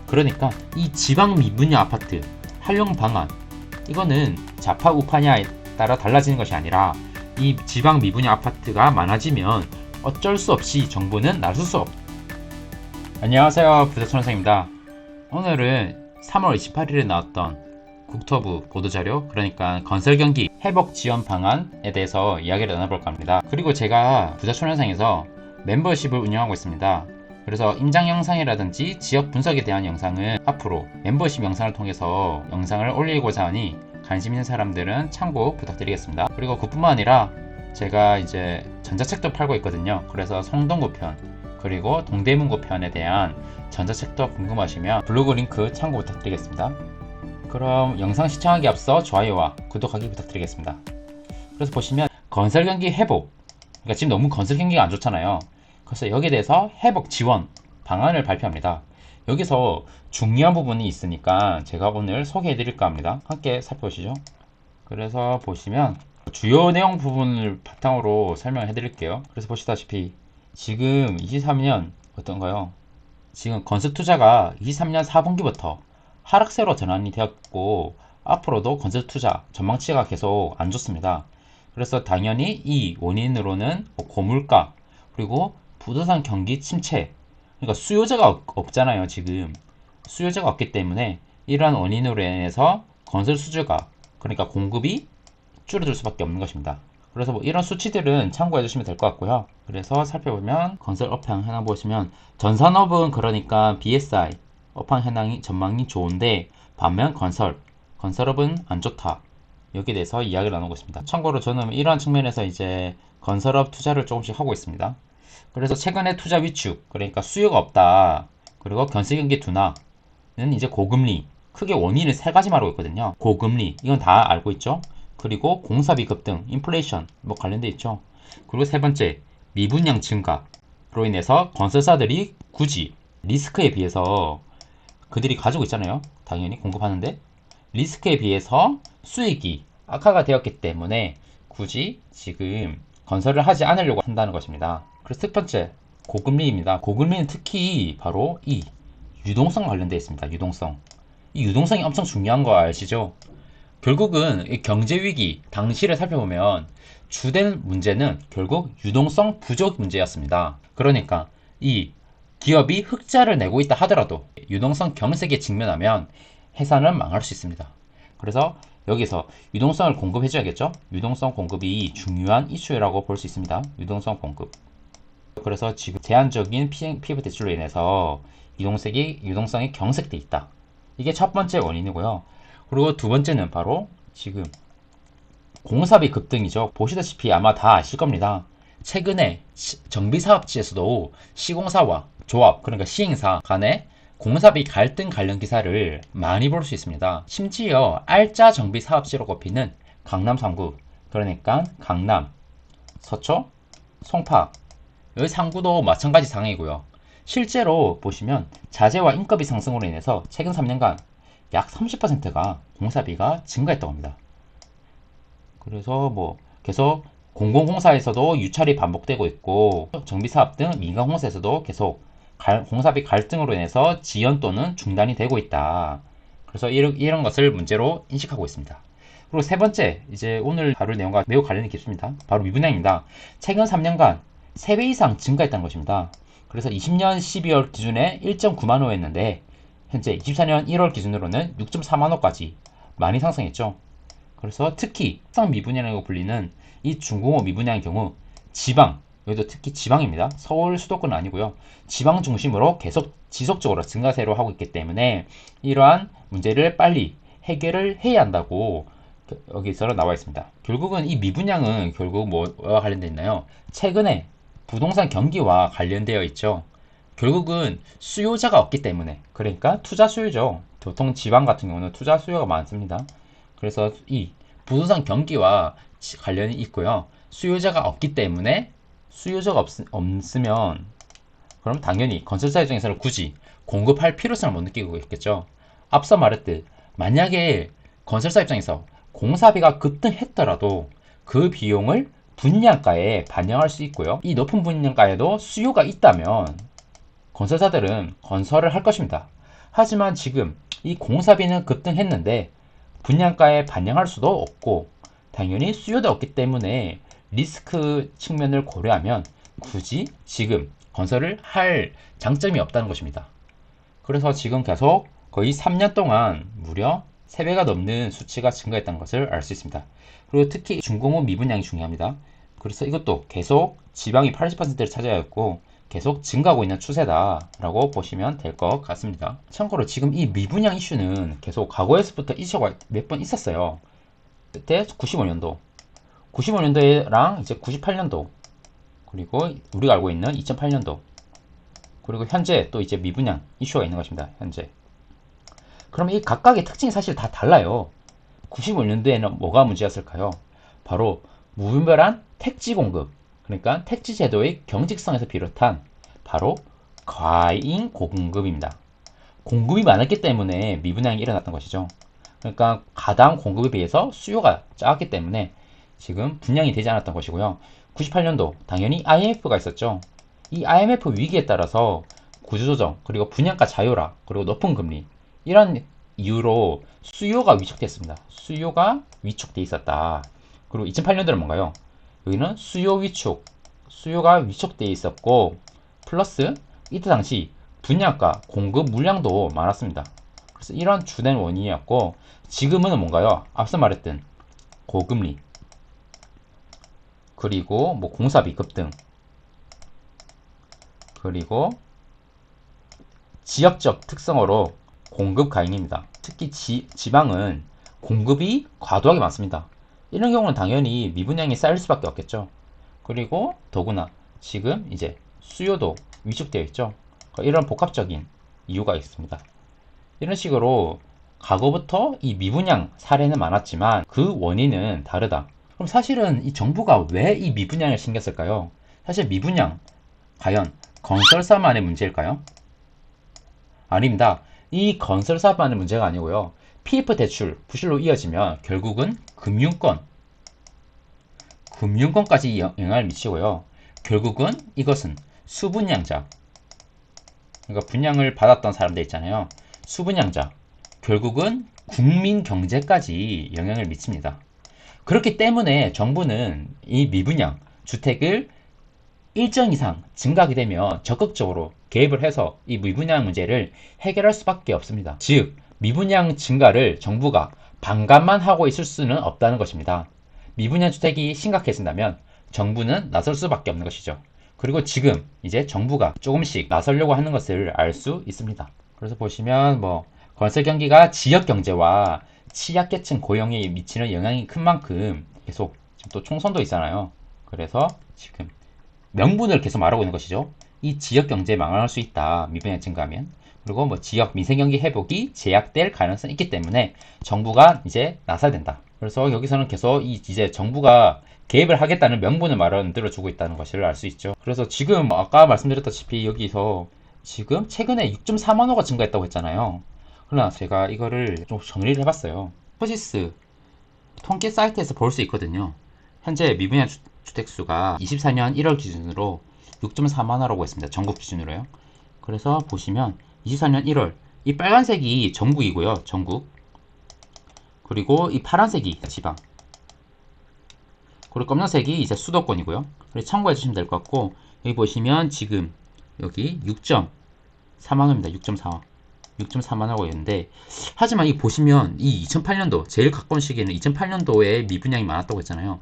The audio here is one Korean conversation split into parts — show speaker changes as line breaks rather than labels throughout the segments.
그러니까 이 지방 미분양 아파트 활용 방안, 이거는 좌파 우파냐에 따라 달라지는 것이 아니라 이 지방 미분양 아파트가 많아지면 어쩔 수 없이 정부는 나설 수 없. 안녕하세요, 부자천원생입니다. 오늘은 3월 28일에 나왔던 국토부 보도자료, 그러니까 건설경기 회복 지원 방안에 대해서 이야기를 나눠볼까 합니다. 그리고 제가 부자촌현상에서 멤버십을 운영하고 있습니다. 그래서 임장 영상이라든지 지역 분석에 대한 영상은 앞으로 멤버십 영상을 통해서 영상을 올리고자 하니 관심 있는 사람들은 참고 부탁드리겠습니다. 그리고 그뿐만 아니라 제가 이제 전자책도 팔고 있거든요. 그래서 성동구 편 그리고 동대문구 편에 대한 전자책도 궁금하시면 블로그 링크 참고 부탁드리겠습니다. 그럼 영상 시청하기 앞서 좋아요와 구독하기 부탁드리겠습니다. 그래서 보시면 건설경기 회복, 그러니까 지금 너무 건설경기가 안 좋잖아요. 그래서 여기에 대해서 회복 지원 방안을 발표합니다. 여기서 중요한 부분이 있으니까 제가 오늘 소개해 드릴까 합니다. 함께 살펴보시죠. 그래서 보시면 주요 내용 부분을 바탕으로 설명해 드릴게요. 그래서 보시다시피 지금 23년 어떤가요? 지금 건설 투자가 23년 4분기부터 하락세로 전환이 되었고 앞으로도 건설 투자 전망치가 계속 안 좋습니다. 그래서 당연히 이 원인으로는 고물가 그리고 부동산 경기 침체, 그러니까 수요자가 없잖아요. 지금 수요자가 없기 때문에 이러한 원인으로 인해서 건설 수주가, 그러니까 공급이 줄어들 수밖에 없는 것입니다. 그래서 뭐 이런 수치들은 참고해 주시면 될 것 같고요. 그래서 살펴보면 건설 업황 현황 보시면 전산업은 그러니까 BSI 업황 현황이 전망이 좋은데 반면 건설업은 안 좋다. 여기에 대해서 이야기를 나누고 있습니다. 참고로 저는 이러한 측면에서 이제 건설업 투자를 조금씩 하고 있습니다. 그래서 최근에 투자 위축, 그러니까 수요가 없다. 그리고 건설경기 둔화는 이제 고금리, 크게 원인을 세 가지 말하고 있거든요. 고금리, 이건 다 알고 있죠. 그리고 공사비 급등, 인플레이션 뭐 관련돼 있죠. 그리고 세 번째, 미분양 증가로 인해서 건설사들이 굳이 리스크에 비해서 그들이 가지고 있잖아요. 당연히 공급하는데 리스크에 비해서 수익이 악화가 되었기 때문에 굳이 지금 건설을 하지 않으려고 한다는 것입니다. 그래서 첫 번째, 고금리입니다. 고금리는 특히 바로 이 유동성 관련되어 있습니다. 유동성. 이 유동성이 엄청 중요한 거 아시죠? 결국은 이 경제위기 당시를 살펴보면 주된 문제는 결국 유동성 부족 문제였습니다. 그러니까 이 기업이 흑자를 내고 있다 하더라도 유동성 경색에 직면하면 회사는 망할 수 있습니다. 그래서 여기서 유동성을 공급해 줘야겠죠. 유동성 공급이 중요한 이슈라고 볼 수 있습니다. 유동성 공급. 그래서 지금 제한적인 피부 대출로 인해서 유동성이 경색돼 있다. 이게 첫 번째 원인이고요. 그리고 두 번째는 바로 지금 공사비 급등이죠. 보시다시피 아마 다 아실 겁니다. 최근에 정비사업지에서도 시공사와 조합, 그러니까 시행사 간에 공사비 갈등 관련 기사를 많이 볼 수 있습니다. 심지어 알짜 정비사업지로 꼽히는 강남 3구, 그러니까 강남, 서초, 송파, 이 상구도 마찬가지 상황이고요. 실제로 보시면 자재와 인건비 상승으로 인해서 최근 3년간 약 30%가 공사비가 증가했다고 합니다. 그래서 뭐 계속 공공공사에서도 유찰이 반복되고 있고 정비사업 등 민간공사에서도 계속 공사비 갈등으로 인해서 지연 또는 중단이 되고 있다. 그래서 이런 것을 문제로 인식하고 있습니다. 그리고 세 번째, 이제 오늘 다룰 내용과 매우 관련이 깊습니다. 바로 미분양입니다. 최근 3년간 3배 이상 증가했다는 것입니다. 그래서 20년 12월 기준에 1.9만 호였는데 현재 24년 1월 기준으로는 6.4만 호까지 많이 상승했죠. 그래서 특히 상 미분양이라고 불리는 이 중공업 미분양의 경우 지방, 여기도 특히 지방입니다. 서울 수도권은 아니고요. 지방 중심으로 계속 지속적으로 증가세로 하고 있기 때문에 이러한 문제를 빨리 해결을 해야 한다고 여기서 나와 있습니다. 결국은 이 미분양은 결국 뭐와 관련되어 있나요? 최근에 부동산 경기와 관련되어 있죠. 결국은 수요자가 없기 때문에, 그러니까 투자 수요죠. 보통 지방 같은 경우는 투자 수요가 많습니다. 그래서 이 부동산 경기와 관련이 있고요. 수요자가 없기 때문에 수요자가 없으면 그럼 당연히 건설사 입장에서는 굳이 공급할 필요성을 못 느끼고 있겠죠. 앞서 말했듯 만약에 건설사 입장에서 공사비가 급등했더라도 그 비용을 분양가에 반영할 수 있고요. 이 높은 분양가에도 수요가 있다면 건설사들은 건설을 할 것입니다. 하지만 지금 이 공사비는 급등했는데 분양가에 반영할 수도 없고 당연히 수요도 없기 때문에 리스크 측면을 고려하면 굳이 지금 건설을 할 장점이 없다는 것입니다. 그래서 지금 계속 거의 3년 동안 무려 3배가 넘는 수치가 증가했다는 것을 알 수 있습니다. 그리고 특히 중공업 미분양이 중요합니다. 그래서 이것도 계속 지방이 80%를 차지하였고 계속 증가하고 있는 추세다라고 보시면 될 것 같습니다. 참고로 지금 이 미분양 이슈는 계속 과거에서부터 이슈가 몇 번 있었어요. 그때 95년도, 95년도랑 이제 98년도, 그리고 우리가 알고 있는 2008년도, 그리고 현재 또 이제 미분양 이슈가 있는 것입니다. 현재. 그럼 이 각각의 특징이 사실 다 달라요. 95년도에는 뭐가 문제였을까요? 바로 무분별한 택지 공급, 그러니까 택지 제도의 경직성에서 비롯한 바로 과잉 공급입니다. 공급이 많았기 때문에 미분양이 일어났던 것이죠. 그러니까 가당 공급에 비해서 수요가 작았기 때문에 지금 분양이 되지 않았던 것이고요. 98년도 당연히 IMF가 있었죠. 이 IMF 위기에 따라서 구조조정, 그리고 분양가 자율화, 그리고 높은 금리 이런 이유로 수요가 위축됐습니다. 수요가 위축돼 있었다. 그리고 2008년도는 뭔가요? 여기는 수요 위축, 수요가 위축돼 있었고 플러스 이때 당시 분양가, 공급 물량도 많았습니다. 그래서 이런 주된 원인이었고 지금은 뭔가요? 앞서 말했던 고금리, 그리고 뭐 공사비 급등, 그리고 지역적 특성으로 공급 과잉입니다. 특히 지방은 공급이 과도하게 많습니다. 이런 경우는 당연히 미분양이 쌓일 수밖에 없겠죠. 그리고 더구나 지금 이제 수요도 위축되어 있죠. 이런 복합적인 이유가 있습니다. 이런 식으로 과거부터 이 미분양 사례는 많았지만 그 원인은 다르다. 그럼 사실은 이 정부가 왜 이 미분양을 신경 쓸까요? 사실 미분양 과연 건설사만의 문제일까요? 아닙니다. 이 건설사만의 문제가 아니고요. PF 대출 부실로 이어지면 결국은 금융권까지 영향을 미치고요. 결국은 이것은 수분양자, 그러니까 분양을 받았던 사람들 있잖아요. 수분양자, 결국은 국민 경제까지 영향을 미칩니다. 그렇기 때문에 정부는 이 미분양 주택을 일정 이상 증가하게 되면 적극적으로 개입을 해서 이 미분양 문제를 해결할 수밖에 없습니다. 즉, 미분양 증가를 정부가 반감만 하고 있을 수는 없다는 것입니다. 미분양 주택이 심각해진다면 정부는 나설 수밖에 없는 것이죠. 그리고 지금 이제 정부가 조금씩 나서려고 하는 것을 알 수 있습니다. 그래서 보시면 뭐 건설 경기가 지역 경제와 취약계층 고용에 미치는 영향이 큰 만큼 계속 지금 또 총선도 있잖아요. 그래서 지금 명분을 계속 말하고 있는 것이죠. 이 지역 경제에 망할 수 있다. 미분양 증가하면. 그리고 뭐 지역 민생 경기 회복이 제약될 가능성이 있기 때문에 정부가 이제 나서야 된다. 그래서 여기서는 계속 이제 정부가 개입을 하겠다는 명분을 만들어주고 있다는 것을 알 수 있죠. 그래서 지금 아까 말씀드렸다시피 여기서 지금 최근에 6.4만 호가 증가했다고 했잖아요. 그러나 제가 이거를 좀 정리를 해봤어요. 포시스 통계 사이트에서 볼 수 있거든요. 현재 미분양 주택수가 24년 1월 기준으로 6.4만 호라고 했습니다. 전국 기준으로요. 그래서 보시면 24년 1월 이 빨간색이 전국이고요. 전국. 그리고 이 파란색이 지방. 그리고 검정색이 이제 수도권이고요. 그래서 참고해 주시면 될 것 같고 여기 보시면 지금 여기 6.4만 호입니다. 6.4만 호가 있는데 하지만 이 보시면 이 2008년도 제일 가까운 시기에는 2008년도에 미분양이 많았다고 했잖아요.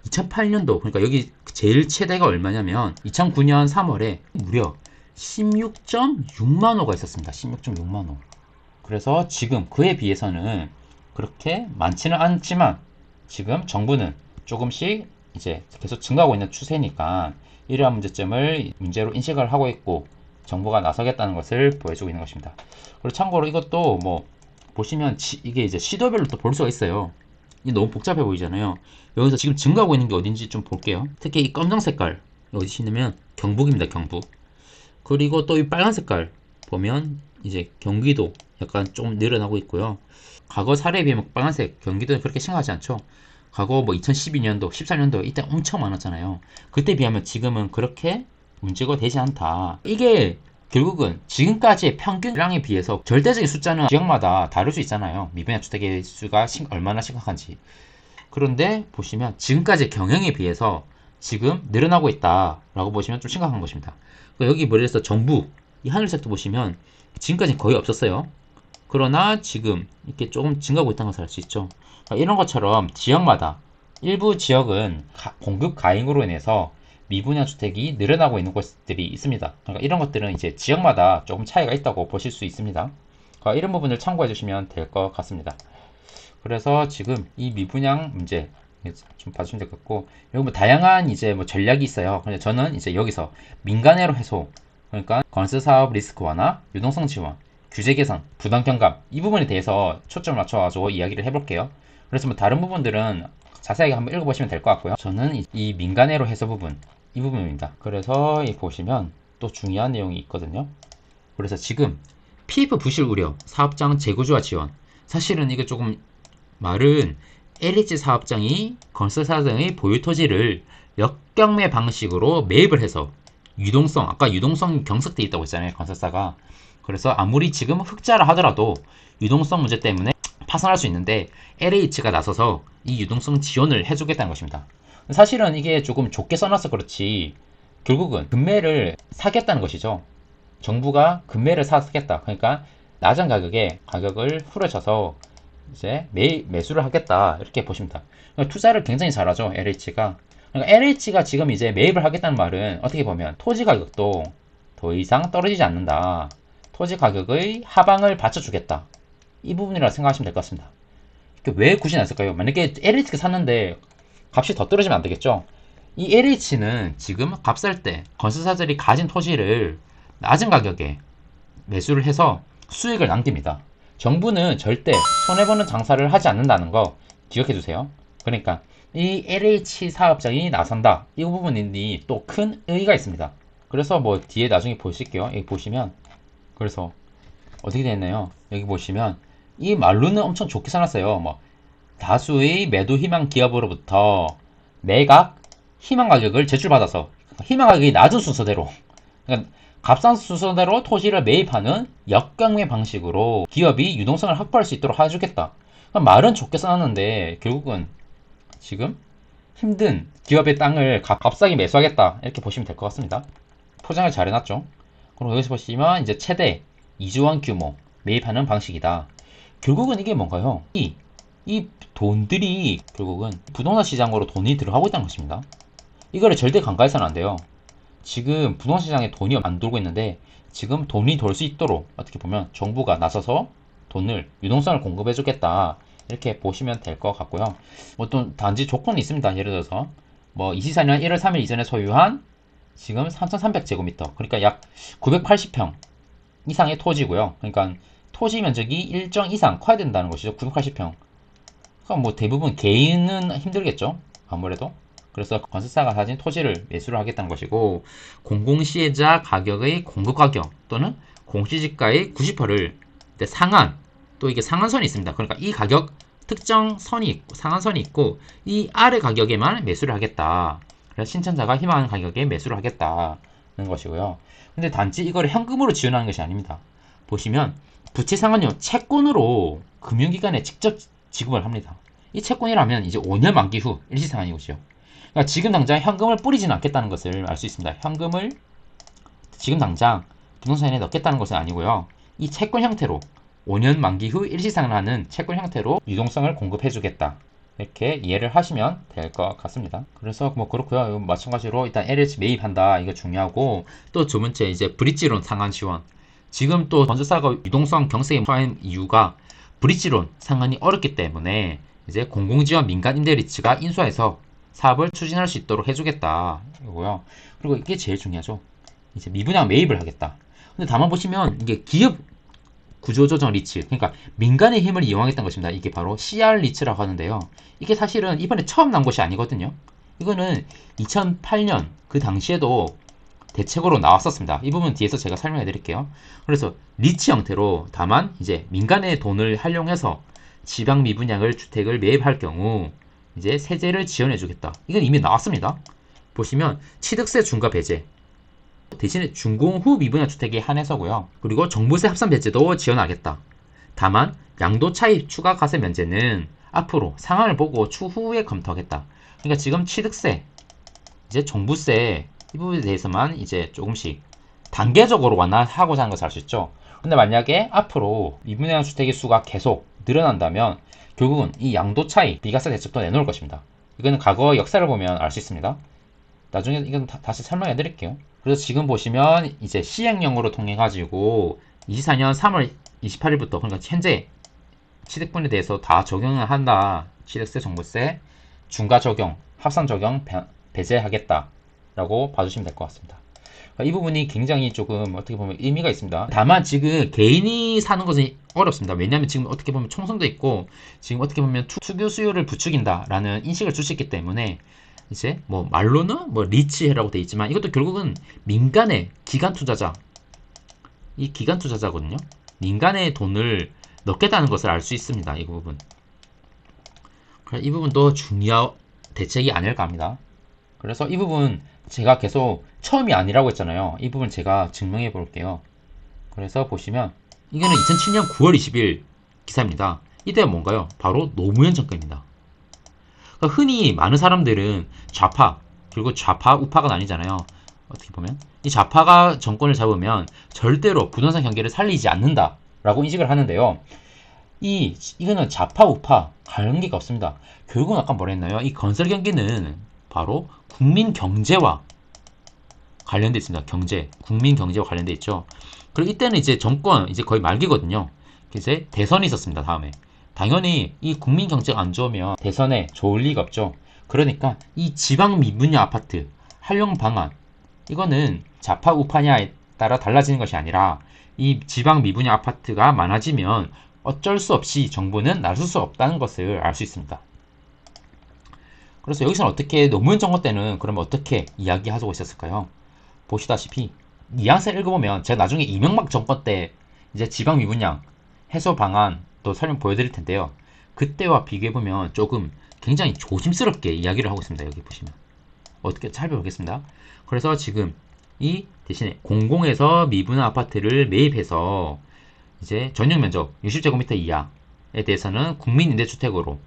2008년도 그러니까 여기 제일 최대가 얼마냐면 2009년 3월에 무려 16.6만 호가 있었습니다. 16.6만 호. 그래서 지금 그에 비해서는 그렇게 많지는 않지만 지금 정부는 조금씩 이제 계속 증가하고 있는 추세니까 이러한 문제로 인식을 하고 있고 정부가 나서겠다는 것을 보여주고 있는 것입니다. 그리고 참고로 이것도 뭐 보시면 이게 이제 시도별로 또 볼 수가 있어요. 이게 너무 복잡해 보이잖아요. 여기서 지금 증가하고 있는 게 어딘지 좀 볼게요. 특히 이 검정 색깔 어디시냐면 경북입니다. 경북. 그리고 또 이 빨간 색깔 보면 이제 경기도 약간 좀 늘어나고 있고요. 과거 사례에 비하면 빨간색 경기도는 그렇게 심각하지 않죠. 과거 뭐 2012년도, 14년도 이때 엄청 많았잖아요. 그때 비하면 지금은 그렇게 문제가 되지 않다. 이게 결국은 지금까지의 평균량에 비해서 절대적인 숫자는 지역마다 다를 수 있잖아요. 미분양 주택의 수가 얼마나 심각한지. 그런데 보시면 지금까지 경영에 비해서 지금 늘어나고 있다라고 보시면 좀 심각한 것입니다. 그러니까 여기 머리에서 정부 이 하늘색도 보시면 지금까지 거의 없었어요. 그러나 지금 이렇게 조금 증가하고 있다는 것을 알 수 있죠. 그러니까 이런 것처럼 지역마다 일부 지역은 공급 과잉으로 인해서 미분양 주택이 늘어나고 있는 곳들이 있습니다. 그러니까 이런 것들은 이제 지역마다 조금 차이가 있다고 보실 수 있습니다. 그러니까 이런 부분을 참고해 주시면 될 것 같습니다. 그래서 지금 이 미분양 문제 좀 봐주시면 될 것 같고, 여기 뭐 다양한 이제 뭐 전략이 있어요. 근데 저는 이제 여기서 민간회로 해소, 그러니까 건설 사업 리스크 완화, 유동성 지원, 규제 개선, 부담 경감 이 부분에 대해서 초점을 맞춰가지고 이야기를 해볼게요. 그래서 뭐 다른 부분들은 자세하게 한번 읽어보시면 될 것 같고요. 저는 이 민간회로 해소 부분 이 부분입니다. 그래서 보시면 또 중요한 내용이 있거든요. 그래서 지금 PF 부실 우려, 사업장 재구조화 지원. 사실은 이게 조금 말은 LH 사업장이 건설사 등의 보유 토지를 역경매 방식으로 매입을 해서 유동성, 아까 유동성이 경색돼 있다고 했잖아요, 건설사가. 그래서 아무리 지금 흑자라 하더라도 유동성 문제 때문에 파산할 수 있는데 LH가 나서서 이 유동성 지원을 해주겠다는 것입니다. 사실은 이게 조금 좁게 써놔서 그렇지 결국은 금매를 사겠다는 것이죠. 정부가 금매를 사겠다. 그러니까 낮은 가격에 가격을 후려쳐서 이제 매수를 하겠다 이렇게 보시면 됩니다. 그러니까 투자를 굉장히 잘하죠, LH가. 그러니까 LH가 지금 이제 매입을 하겠다는 말은 어떻게 보면 토지 가격도 더 이상 떨어지지 않는다. 토지 가격의 하방을 받쳐주겠다. 이 부분이라 생각하시면 될 것 같습니다. 왜 굳이 놨을까요? 만약에 LH가 샀는데 값이 더 떨어지면 안 되겠죠? 이 LH는 지금 값살 때 건설사들이 가진 토지를 낮은 가격에 매수를 해서 수익을 남깁니다. 정부는 절대 손해보는 장사를 하지 않는다는 거 기억해 주세요. 그러니까 이 LH 사업장이 나선다. 이 부분이 또 큰 의의가 있습니다. 그래서 뭐 뒤에 나중에 보실게요. 여기 보시면 그래서 어떻게 되었나요? 여기 보시면 이 말로는 엄청 좋게 써놨어요. 뭐 다수의 매도 희망 기업으로부터 매각 희망 가격을 제출받아서 희망 가격이 낮은 순서대로, 그러니까 값싼 순서대로 토지를 매입하는 역경매 방식으로 기업이 유동성을 확보할 수 있도록 해주겠다. 그러니까 말은 좋게 써놨는데 결국은 지금 힘든 기업의 땅을 값싸게 매수하겠다 이렇게 보시면 될 것 같습니다. 포장을 잘 해놨죠. 그럼 여기서 보시면 이제 최대 2조원 규모 매입하는 방식이다. 결국은 이게 뭔가요? 이 돈들이 결국은 부동산 시장으로 돈이 들어가고 있다는 것입니다. 이거를 절대 간과해서는 안 돼요. 지금 부동산 시장에 돈이 안 돌고 있는데 지금 돈이 돌 수 있도록 어떻게 보면 정부가 나서서 돈을 유동성을 공급해 주겠다 이렇게 보시면 될 것 같고요. 어떤 단지 조건이 있습니다. 예를 들어서 뭐 24년 1월 3일 이전에 소유한 지금 3,300제곱미터, 그러니까 약 980평 이상의 토지고요. 그러니까 토지 면적이 일정 이상 커야 된다는 것이죠. 980평. 그러니까 뭐 대부분 개인은 힘들겠죠. 아무래도. 그래서 건설사가 가진 토지를 매수를 하겠다는 것이고, 공공시혜자 가격의 공급 가격 또는 공시지가의 90%를 상한, 또 이게 상한선이 있습니다. 그러니까 이 가격 특정 선이 있고 상한선이 있고 이 아래 가격에만 매수를 하겠다. 그래서 신청자가 희망하는 가격에 매수를 하겠다는 것이고요. 근데 단지 이거를 현금으로 지원하는 것이 아닙니다. 보시면 부채 상환료 채권으로 금융기관에 직접 지급을 합니다. 이 채권이라면 이제 5년 만기 후 일시상환이고요. 그러니까 지금 당장 현금을 뿌리지는 않겠다는 것을 알 수 있습니다. 현금을 지금 당장 부동산에 넣겠다는 것은 아니고요. 이 채권 형태로 5년 만기 후 일시상환하는 채권 형태로 유동성을 공급해주겠다. 이렇게 이해를 하시면 될 것 같습니다. 그래서 뭐 그렇고요. 마찬가지로 일단 LH 매입한다. 이거 중요하고, 또 두 번째 이제 브릿지론 상환 지원. 지금 또 건설사가 유동성 경색에 처한 이유가 브릿지론 상환이 어렵기 때문에 이제 공공지원 민간 임대리츠가 인수해서 사업을 추진할 수 있도록 해주겠다. 이거고요. 그리고 이게 제일 중요하죠. 이제 미분양 매입을 하겠다. 근데 다만 보시면 이게 기업 구조조정 리츠, 그러니까 민간의 힘을 이용하겠다는 것입니다. 이게 바로 CR 리츠라고 하는데요. 이게 사실은 이번에 처음 난 것이 아니거든요. 이거는 2008년 그 당시에도 대책으로 나왔었습니다. 이 부분 뒤에서 제가 설명해 드릴게요. 그래서 리츠 형태로 다만 이제 민간의 돈을 활용해서 지방 미분양을 주택을 매입할 경우 이제 세제를 지원해 주겠다. 이건 이미 나왔습니다. 보시면 취득세 중과 배제, 대신에 준공 후 미분양 주택에 한해서고요. 그리고 종부세 합산 배제도 지원하겠다. 다만 양도 차익 추가 과세 면제는 앞으로 상황을 보고 추후에 검토하겠다. 그러니까 지금 취득세, 이제 종부세 이 부분에 대해서만 이제 조금씩 단계적으로 완화하고자 하는 것을 알 수 있죠. 근데 만약에 앞으로 미분양 주택의 수가 계속 늘어난다면 결국은 이 양도 차익 비과세 대책도 내놓을 것입니다. 이거는 과거 역사를 보면 알 수 있습니다. 나중에 이건 다시 설명해 드릴게요. 그래서 지금 보시면 이제 시행령으로 통해 가지고 24년 3월 28일부터 그러니까 현재 취득분에 대해서 다 적용을 한다. 취득세, 종부세, 중과 적용, 합산 적용 배제하겠다라고 봐주시면 될 것 같습니다. 이 부분이 굉장히 조금 어떻게 보면 의미가 있습니다. 다만 지금 개인이 사는 것은 어렵습니다. 왜냐하면 지금 어떻게 보면 총선도 있고 지금 어떻게 보면 투기 수요를 부추긴다라는 인식을 줄 수 있기 때문에 이제 뭐 말로는 뭐 리치해라고 돼 있지만 이것도 결국은 민간의 기관 투자자, 이 기관 투자자거든요. 민간의 돈을 넣겠다는 것을 알 수 있습니다. 이 부분. 이 부분도 중요한 대책이 아닐까 합니다. 그래서 이 부분 제가 계속 처음이 아니라고 했잖아요. 이 부분 제가 증명해 볼게요. 그래서 보시면 이거는 2007년 9월 20일 기사입니다. 이때가 뭔가요? 바로 노무현 정권입니다. 그러니까 흔히 많은 사람들은 좌파, 그리고 좌파 우파가 나뉘잖아요. 어떻게 보면 이 좌파가 정권을 잡으면 절대로 부동산 경기를 살리지 않는다라고 인식을 하는데요. 이거는 좌파 우파 관계가 없습니다. 결국은 아까 뭐라 했나요? 이 건설 경기는 바로 국민 경제와 관련돼 있습니다. 경제, 국민 경제와 관련돼 있죠. 그리고 이때는 이제 정권 이제 거의 말기거든요. 이제 대선이 있었습니다. 다음에 당연히 이 국민 경제가 안 좋으면 대선에 좋을 리가 없죠. 그러니까 이 지방 미분양 아파트 활용 방안 이거는 좌파 우파냐에 따라 달라지는 것이 아니라 이 지방 미분양 아파트가 많아지면 어쩔 수 없이 정부는 나설 수 없다는 것을 알 수 있습니다. 그래서 여기서는 어떻게 노무현 정권 때는 그러면 어떻게 이야기하고 있었을까요? 보시다시피 뉘앙스를 읽어보면 제가 나중에 이명박 정권 때 이제 지방 미분양 해소 방안 또 설명 보여드릴 텐데요. 그때와 비교해보면 조금 굉장히 조심스럽게 이야기를 하고 있습니다. 여기 보시면 어떻게 살펴보겠습니다. 그래서 지금 이 대신에 공공에서 미분양 아파트를 매입해서 이제 전용 면적 60제곱미터 이하에 대해서는 국민 임대주택으로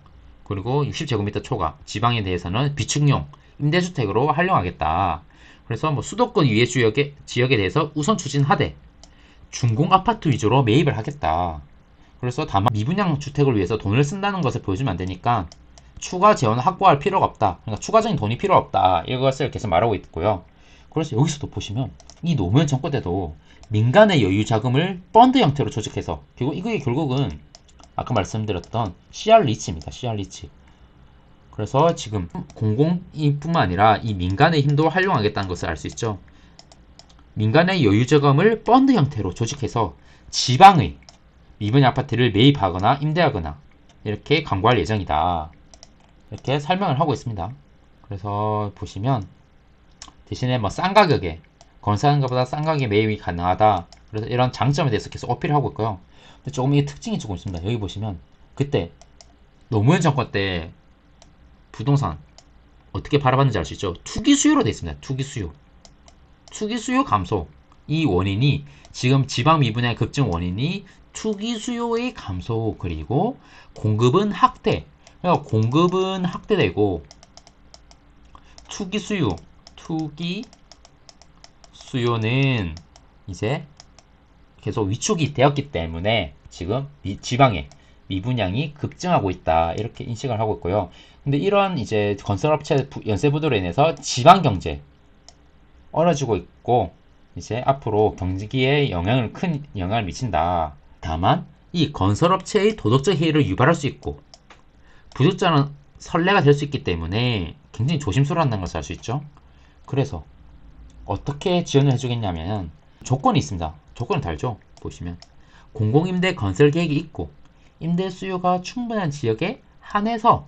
그리고 60제곱미터 초과 지방에 대해서는 비축용 임대주택으로 활용하겠다. 그래서 뭐 수도권 이외 지역에 대해서 우선 추진하되 준공 아파트 위주로 매입을 하겠다. 그래서 다만 미분양 주택을 위해서 돈을 쓴다는 것을 보여주면 안 되니까 추가 재원을 확보할 필요가 없다. 그러니까 추가적인 돈이 필요 없다. 이것을 계속 말하고 있고요. 그래서 여기서도 보시면 이 노무현 정권 때도 민간의 여유 자금을 펀드 형태로 조직해서 그리고 이게 결국은 아까 말씀드렸던 CR 리치입니다. CR 리치. 그래서 지금 공공뿐만 아니라 이 민간의 힘도 활용하겠다는 것을 알 수 있죠. 민간의 여유 자금을 펀드 형태로 조직해서 지방의 미분양 아파트를 매입하거나 임대하거나 이렇게 광고할 예정이다. 이렇게 설명을 하고 있습니다. 그래서 보시면 대신에 뭐 싼 가격에 건설하는 것보다 싼 가격에 매입이 가능하다. 그래서 이런 장점에 대해서 계속 어필하고 있고요. 근데 조금 이게 특징이 조금 있습니다. 여기 보시면 그때 노무현 정권 때 부동산 어떻게 바라봤는지 알 수 있죠. 투기 수요로 되어 있습니다. 투기 수요. 투기 수요 감소. 이 원인이 지금 지방 미분양의 급증 원인이 투기 수요의 감소 그리고 공급은 확대. 그러니까 공급은 확대되고 투기 수요는 이제 계속 위축이 되었기 때문에 지금 지방에 미분양이 급증하고 있다. 이렇게 인식을 하고 있고요. 근데 이런 이제 건설업체 연쇄 부도로 인해서 지방 경제 얼어지고 있고 이제 앞으로 경기에 큰 영향을 미친다. 다만 이 건설업체의 도덕적 해이를 유발할 수 있고 부적절한 선례가 될 수 있기 때문에 굉장히 조심스러워한다는 것을 알 수 있죠. 그래서 어떻게 지원을 해주겠냐면 조건이 있습니다. 조건은 달죠. 보시면 공공임대 건설 계획이 있고 임대 수요가 충분한 지역에 한해서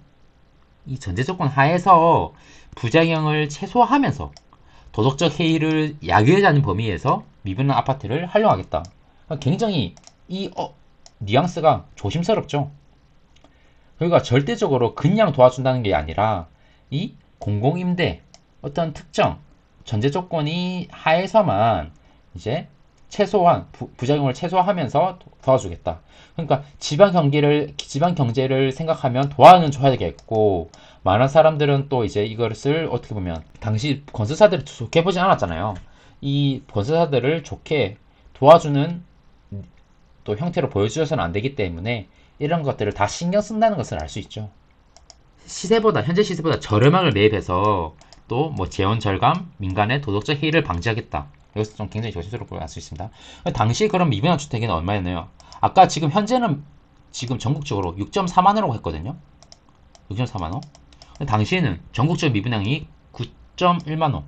이 전제 조건 하에서 부작용을 최소화하면서 도덕적 해이를 야기하지 범위에서 미분양 아파트를 활용하겠다. 굉장히 이 뉘앙스가 조심스럽죠. 그러니까 절대적으로 그냥 도와준다는 게 아니라 이 공공임대 어떤 특정 전제 조건이 하에서만 이제 최소한 부작용을 최소화하면서 도와주겠다. 그러니까 지방 경제를 생각하면 도와는 줘야겠고, 많은 사람들은 또 이제 이것을 어떻게 보면 당시 건설사들이 좋게 보진 않았잖아요. 이 건설사들을 좋게 도와주는 또 형태로 보여주셔서는 안 되기 때문에 이런 것들을 다 신경 쓴다는 것을 알 수 있죠. 현재 시세보다 저렴하게 매입해서 또 뭐 재원 절감, 민간의 도덕적 해이를 방지하겠다. 이것은 좀 굉장히 조심스럽게 알 수 있습니다. 당시 그런 미분양 주택은 얼마였나요? 아까 지금 현재는 지금 전국적으로 6.4만 원이라고 했거든요. 6.4만 원. 당시에는 전국적 미분양이 9.1만 원,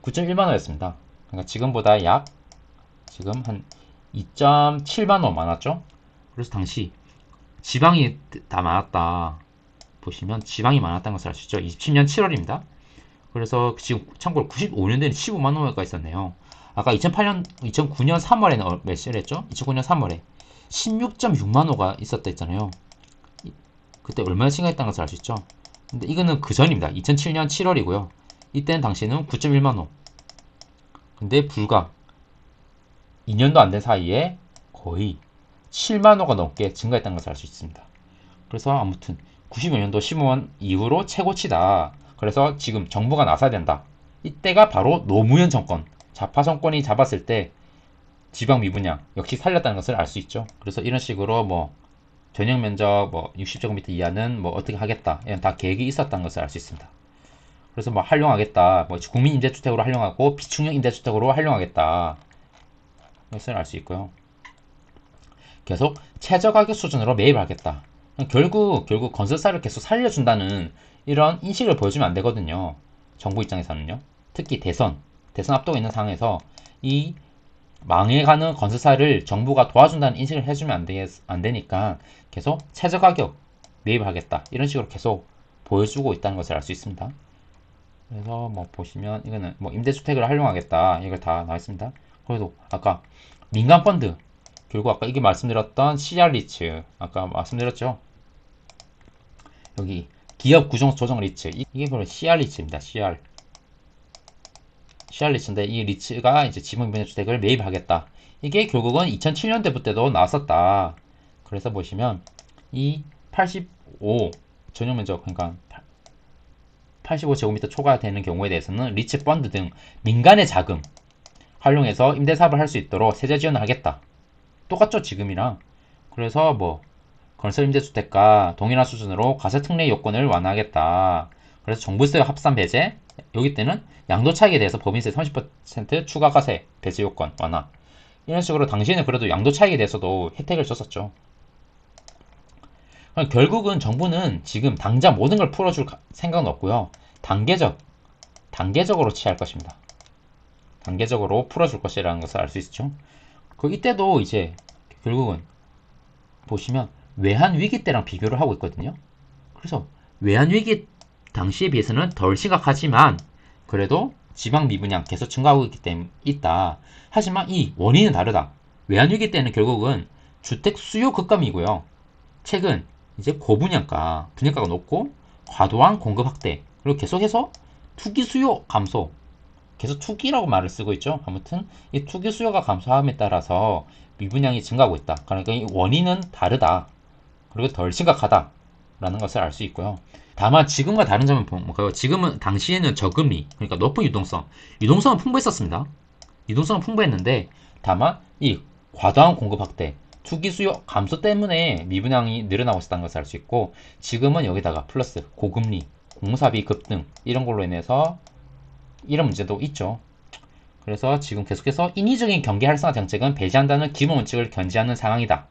9.1만 원이었습니다. 그러니까 지금보다 약 지금 한 2.7만 원 많았죠. 그래서 당시 지방이 다 많았다. 보시면 지방이 많았다는 것을 알 수 있죠. 27년 7월입니다. 그래서 지금 참고로 95년도에는 15만 원가 있었네요. 아까 2009년 3월에는 몇 시랬죠? 2009년 3월에 16.6만 호가 있었다 했잖아요. 그때 얼마나 심각했다는 것을 알 수 있죠. 근데 이거는 그 전입니다. 2007년 7월이고요. 이때는 당시에는 9.1만 호. 근데 불과 2년도 안 된 사이에 거의 7만 호가 넘게 증가했다는 것을 알 수 있습니다. 그래서 아무튼 95년도 15원 이후로 최고치다. 그래서 지금 정부가 나서야 된다. 이때가 바로 노무현 정권, 좌파 정권이 잡았을 때 지방 미분양 역시 살렸다는 것을 알 수 있죠. 그래서 이런 식으로 뭐 전용 면적 뭐 60제곱미터 이하는 뭐 어떻게 하겠다. 이런 다 계획이 있었다는 것을 알 수 있습니다. 그래서 뭐 활용하겠다. 뭐 국민 임대주택으로 활용하고 비축형 임대주택으로 활용하겠다. 이것을 알 수 있고요. 계속 최저가격 수준으로 매입을 하겠다. 결국 건설사를 계속 살려준다는 이런 인식을 보여주면 안 되거든요. 정부 입장에서는요. 특히 대선 앞두고 있는 상황에서 이 망해가는 건설사를 정부가 도와준다는 인식을 해주면 안 되니까 계속 최저가격 매입을 하겠다. 이런 식으로 계속 보여주고 있다는 것을 알 수 있습니다. 그래서 뭐 보시면 이거는 뭐 임대주택을 활용하겠다. 이걸 다 나와 있습니다. 그래도 아까 민간펀드 결국 아까 이게 말씀드렸던 CR 리츠 아까 말씀드렸죠. 여기 기업 구성 조정 리츠 이게 바로 CR 리츠입니다. CR 리츠인데 이 리츠가 이제 지방민주주택을 매입하겠다. 이게 결국은 2007년대부터도 나왔었다. 그래서 보시면 이 85 전용 면적 그러니까 85제곱미터 초과가 되는 경우에 대해서는 리츠 펀드 등 민간의 자금 활용해서 임대사업을 할 수 있도록 세제 지원을 하겠다. 똑같죠 지금이랑. 그래서 뭐 건설임대주택과 동일한 수준으로 과세특례 요건을 완화하겠다. 그래서 종부세 합산 배제 여기 때는 양도 차익에 대해서 법인세 30% 추가 과세 배제 요건 완화. 이런 식으로 당시에는 그래도 양도 차익에 대해서도 혜택을 줬었죠. 결국은 정부는 지금 당장 모든 걸 풀어줄 생각은 없고요. 단계적으로 취할 것입니다. 단계적으로 풀어줄 것이라는 것을 알 수 있죠. 이때도 이제 결국은 보시면 외환위기 때랑 비교를 하고 있거든요. 그래서 외환위기 당시에 비해서는 덜 심각하지만 그래도 지방 미분양 계속 증가하고 있기 때문에 있다. 하지만 이 원인은 다르다. 외환위기 때는 결국은 주택 수요 급감이고요. 최근 이제 고분양가, 분양가가 높고 과도한 공급 확대 그리고 계속해서 투기 수요 감소 계속 투기라고 말을 쓰고 있죠. 아무튼 이 투기 수요가 감소함에 따라서 미분양이 증가하고 있다. 그러니까 이 원인은 다르다. 그리고 덜 심각하다라는 것을 알 수 있고요. 다만 지금과 다른 점은 뭔가요? 지금은 당시에는 저금리, 그러니까 높은 유동성은 풍부했었습니다. 유동성은 풍부했는데 다만 이 과도한 공급 확대, 투기 수요 감소 때문에 미분양이 늘어나고 있었다는 것을 알 수 있고 지금은 여기다가 플러스 고금리, 공사비 급등 이런 걸로 인해서 이런 문제도 있죠. 그래서 지금 계속해서 인위적인 경기 활성화 정책은 배제한다는 기본 원칙을 견지하는 상황이다.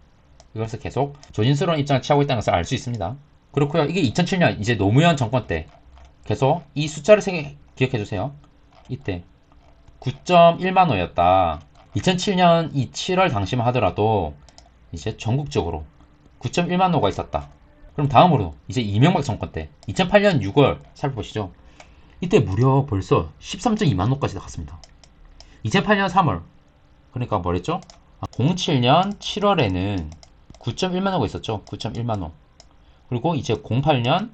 이것을 계속 조심스러운 입장을 취하고 있다는 것을 알 수 있습니다. 그렇고요. 이게 2007년 이제 노무현 정권 때 계속 이 숫자를 기억해 주세요. 이때 9.1만 호였다. 2007년 이 7월 당시만 하더라도 이제 전국적으로 9.1만 호가 있었다. 그럼 다음으로 이제 이명박 정권 때 2008년 6월 살펴보시죠. 이때 무려 벌써 13.2만 호까지 나갔습니다. 2008년 3월 그러니까 뭐랬죠? 07년 7월에는 9.1만 호가 있었죠. 9.1만 호. 그리고 이제 08년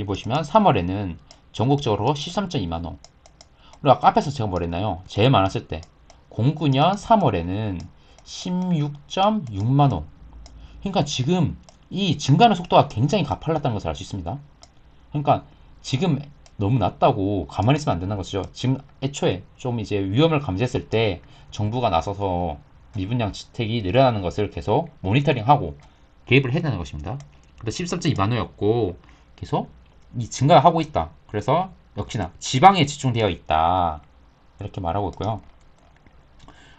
보시면 3월에는 전국적으로 13.2만 호. 그리고 아까 앞에서 제가 뭐랬나요? 제일 많았을 때 09년 3월에는 16.6만 호. 그러니까 지금 이 증가하는 속도가 굉장히 가팔랐다는 것을 알 수 있습니다. 그러니까 지금 너무 낮다고 가만히 있으면 안 된다는 것이죠. 지금 애초에 좀 이제 위험을 감지했을 때 정부가 나서서 미분양 주택이 늘어나는 것을 계속 모니터링하고 개입을 해야 되는 것입니다. 그래서 13.2만 호였고 계속 이 증가하고 있다. 그래서 역시나 지방에 집중되어 있다. 이렇게 말하고 있고요.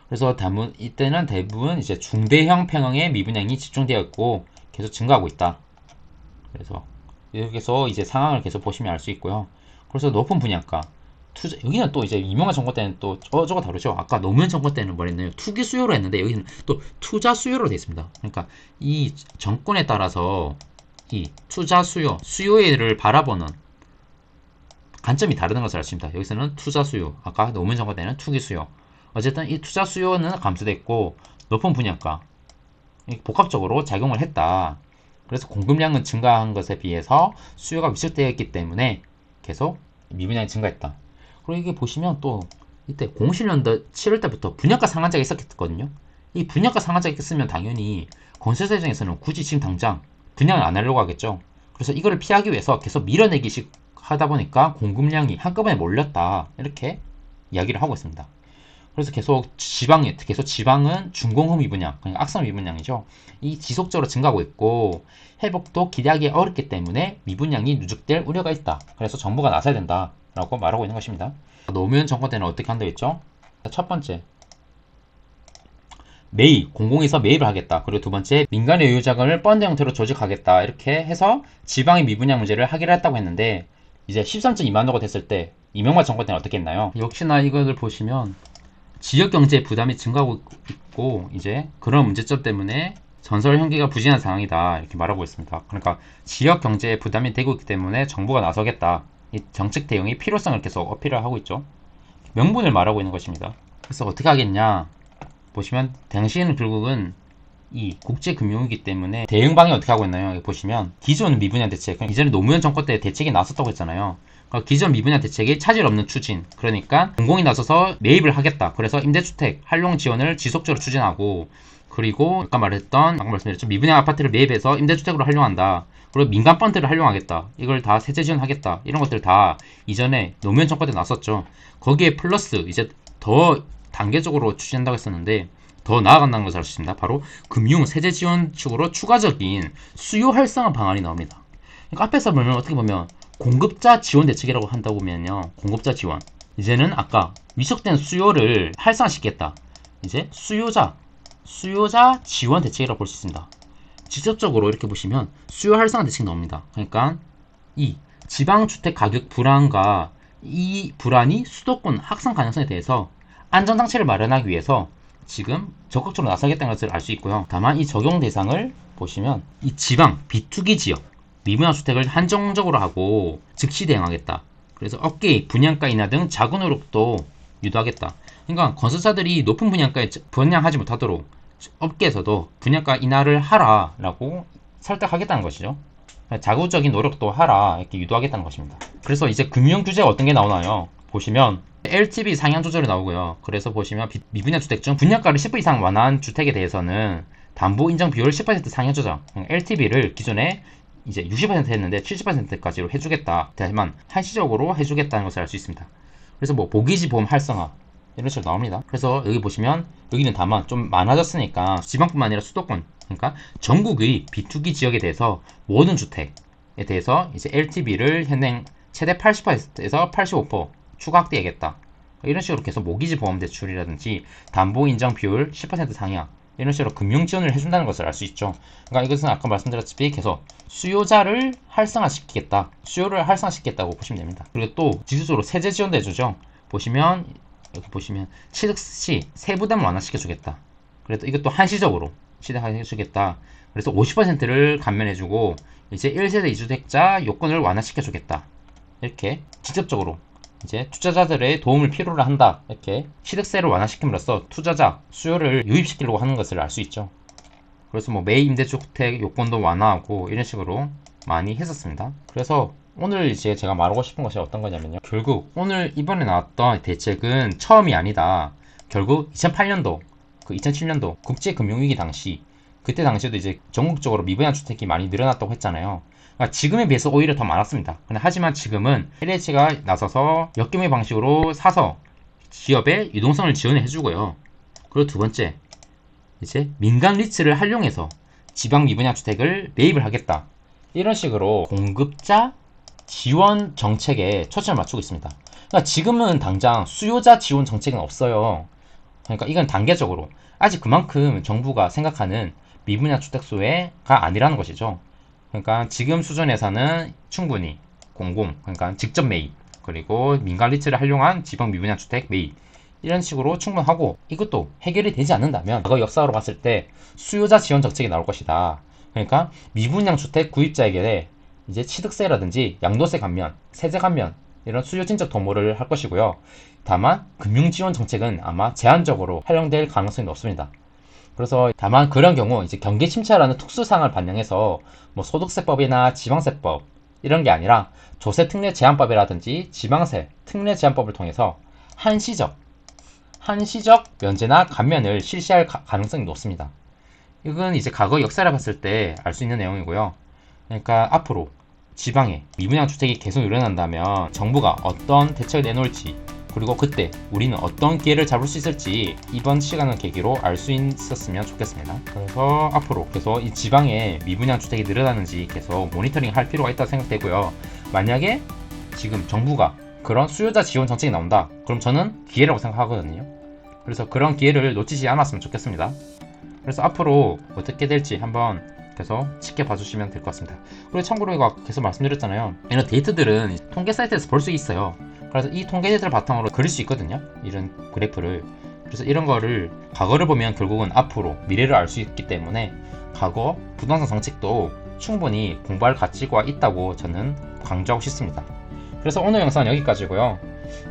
그래서 이때는 대부분 이제 중대형 평형의 미분양이 집중되어 있고 계속 증가하고 있다. 그래서 여기서 이제 상황을 계속 보시면 알 수 있고요. 그래서 높은 분양가, 여기는 또 이제 이명박 정권 때는 또 저거 다르죠. 아까 노무현 정권 때는 뭐랬나요? 투기 수요로 했는데 여기는 또 투자 수요로 되어 있습니다. 그러니까 이 정권에 따라서 이 투자 수요를 바라보는 관점이 다르는 것을 알 수 있습니다. 여기서는 투자 수요, 아까 노무현 정권 때는 투기 수요. 어쨌든 이 투자 수요는 감소됐고 높은 분양가, 복합적으로 작용을 했다. 그래서 공급량은 증가한 것에 비해서 수요가 위축되어 있기 때문에 계속 미분양이 증가했다. 그리고 이게 보시면 또 이때 07년도 7월 때부터 분양가 상한제가 있었거든요. 이 분양가 상한제가 있으면 당연히 건설사 입장에서는 굳이 지금 당장 분양을 안 하려고 하겠죠. 그래서 이거를 피하기 위해서 계속 밀어내기식 하다 보니까 공급량이 한꺼번에 몰렸다. 이렇게 이야기를 하고 있습니다. 그래서 계속 지방은 준공허 미분양, 그러니까 악성 미분양이죠. 이 지속적으로 증가하고 있고 회복도 기대하기 어렵기 때문에 미분양이 누적될 우려가 있다. 그래서 정부가 나서야 된다라고 말하고 있는 것입니다. 노무현 정권 때는 어떻게 한다고 했죠? 첫 번째, 공공에서 매입을 하겠다. 그리고 두 번째, 민간의 유유자금을 펀드 형태로 조직하겠다. 이렇게 해서 지방의 미분양 문제를 하기로 했다고 했는데 이제 13.2만 호가 됐을 때 이명박 정권 때는 어떻게 했나요? 역시나 이것을 보시면 지역 경제의 부담이 증가하고 있고 이제 그런 문제점 때문에 전설 형기가 부진한 상황이다 이렇게 말하고 있습니다. 그러니까 지역 경제에 부담이 되고 있기 때문에 정부가 나서겠다. 이 정책 대응의 필요성을 계속 어필을 하고 있죠. 명분을 말하고 있는 것입니다. 그래서 어떻게 하겠냐 보시면 당시에는 결국은 이 국제금융이기 때문에 대응 방향이 어떻게 하고 있나요? 여기 보시면 기존 미분양 대책, 이전에 노무현 정권 때 대책이 나섰다고 했잖아요. 기존 미분양 대책이 차질 없는 추진, 그러니까 공공이 나서서 매입을 하겠다. 그래서 임대주택 활용 지원을 지속적으로 추진하고, 그리고 아까 말씀드렸죠. 미분양 아파트를 매입해서 임대주택으로 활용한다. 그리고 민간 펀드를 활용하겠다. 이걸 다 세제 지원하겠다. 이런 것들 다 이전에 노무현 정권 때 나섰죠. 거기에 플러스 이제 더 단계적으로 추진한다고 했었는데 더 나아간다는 것을 알 수 있습니다. 바로 금융 세제 지원 측으로 추가적인 수요 활성화 방안이 나옵니다. 그러니까 앞에서 보면 어떻게 보면 공급자 지원 대책이라고 한다고 보면요. 공급자 지원. 이제는 아까 위축된 수요를 활성화시키겠다. 이제 수요자 지원 대책이라고 볼 수 있습니다. 직접적으로 이렇게 보시면 수요 활성화 대책이 나옵니다. 그러니까 이 지방주택 가격 불안과 이 불안이 수도권 확산 가능성에 대해서 안전장치를 마련하기 위해서 지금 적극적으로 나서겠다는 것을 알 수 있고요. 다만 이 적용 대상을 보시면 이 지방 비투기 지역 미분양 주택을 한정적으로 하고 즉시 대응하겠다. 그래서 업계의 분양가 인하 등 자구 노력도 유도하겠다. 그러니까 건설사들이 높은 분양가에 분양하지 못하도록 업계에서도 분양가 인하를 하라라고 설득하겠다는 것이죠. 자구적인 노력도 하라 이렇게 유도하겠다는 것입니다. 그래서 이제 금융 규제가 어떤 게 나오나요? 보시면 LTV 상향 조절이 나오고요. 그래서 보시면 미분양 주택 중 분양가를 10% 이상 완화한 주택에 대해서는 담보 인정 비율 10% 상향 조정, LTV를 기존에 이제 60% 했는데 70%까지로 해주겠다. 다만 한시적으로 해주겠다는 것을 알 수 있습니다. 그래서 뭐 모기지 보험 활성화 이런 식으로 나옵니다. 그래서 여기 보시면 여기는 다만 좀 많아졌으니까 지방뿐만 아니라 수도권, 그러니까 전국의 비투기 지역에 대해서 모든 주택에 대해서 이제 LTV를 현행 최대 80%에서 85% 추가 확대하겠다. 이런 식으로 계속 모기지 보험 대출이라든지 담보 인정 비율 10% 상향 이런 식으로 금융 지원을 해준다는 것을 알 수 있죠. 그러니까 이것은 아까 말씀드렸다시피 계속 수요자를 활성화시키겠다. 수요를 활성화시키겠다고 보시면 됩니다. 그리고 또 지수적으로 세제 지원도 해주죠. 보시면 여기 보시면 취득 시 세부담을 완화시켜주겠다. 그래도 이것도 한시적으로 취득해주겠다. 그래서 50%를 감면해주고 이제 1세대 2주택자 요건을 완화시켜주겠다. 이렇게 직접적으로 이제 투자자들의 도움을 필요로 한다. 이렇게 취득세를 완화시킴으로써 투자자 수요를 유입시키려고 하는 것을 알 수 있죠. 그래서 뭐 매입 임대주택 요건도 완화하고 이런 식으로 많이 했었습니다. 그래서 오늘 이제 제가 말하고 싶은 것이 어떤 거냐면요. 결국 오늘 이번에 나왔던 대책은 처음이 아니다. 결국 2008년도, 2007년도 국제금융위기 당시, 그때 당시에도 이제 전국적으로 미분양 주택이 많이 늘어났다고 했잖아요. 그러니까 지금에 비해서 오히려 더 많았습니다. 하지만 지금은 LH가 나서서 역경의 방식으로 사서 기업의 유동성을 지원해 주고요. 그리고 두 번째, 이제 민간 리츠를 활용해서 지방 미분양 주택을 매입을 하겠다. 이런 식으로 공급자 지원 정책에 초점을 맞추고 있습니다. 그러니까 지금은 당장 수요자 지원 정책은 없어요. 그러니까 이건 단계적으로 아직 그만큼 정부가 생각하는 미분양 주택 수혜가 아니라는 것이죠. 그러니까 지금 수준에서는 충분히 그러니까 직접 매입, 그리고 민간 리츠를 활용한 지방 미분양 주택 매입, 이런 식으로 충분하고, 이것도 해결이 되지 않는다면 과거 역사로 봤을 때 수요자 지원 정책이 나올 것이다. 그러니까 미분양 주택 구입자에게 이제 취득세라든지 양도세 감면, 세제 감면, 이런 수요 진적 도모를 할 것이고요. 다만 금융 지원 정책은 아마 제한적으로 활용될 가능성이 높습니다. 그래서 다만 그런 경우 이제 경기 침체라는 특수상을 반영해서 뭐 소득세법이나 지방세법 이런 게 아니라 조세 특례 제한법이라든지 지방세 특례 제한법을 통해서 한시적 면제나 감면을 실시할 가능성이 높습니다. 이건 이제 과거 역사를 봤을 때 알 수 있는 내용이고요. 그러니까 앞으로 지방에 미분양 주택이 계속 일어난다면 정부가 어떤 대책을 내놓을지, 그리고 그때 우리는 어떤 기회를 잡을 수 있을지 이번 시간을 계기로 알 수 있었으면 좋겠습니다. 그래서 앞으로 계속 이 지방에 미분양 주택이 늘어나는지 계속 모니터링 할 필요가 있다고 생각되고요. 만약에 지금 정부가 그런 수요자 지원 정책이 나온다, 그럼 저는 기회라고 생각하거든요. 그래서 그런 기회를 놓치지 않았으면 좋겠습니다. 그래서 앞으로 어떻게 될지 한번 계속 지켜봐 주시면 될 것 같습니다. 그리고 참고로 이거 계속 말씀드렸잖아요. 이런 데이터들은 통계 사이트에서 볼 수 있어요. 그래서 이 통계들을 바탕으로 그릴 수 있거든요. 이런 그래프를. 그래서 이런 거를 과거를 보면 결국은 앞으로 미래를 알 수 있기 때문에 과거 부동산 정책도 충분히 공부할 가치가 있다고 저는 강조하고 싶습니다. 그래서 오늘 영상은 여기까지고요.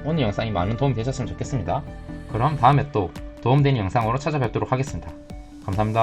오늘 영상이 많은 도움이 되셨으면 좋겠습니다. 그럼 다음에 또 도움되는 영상으로 찾아뵙도록 하겠습니다. 감사합니다.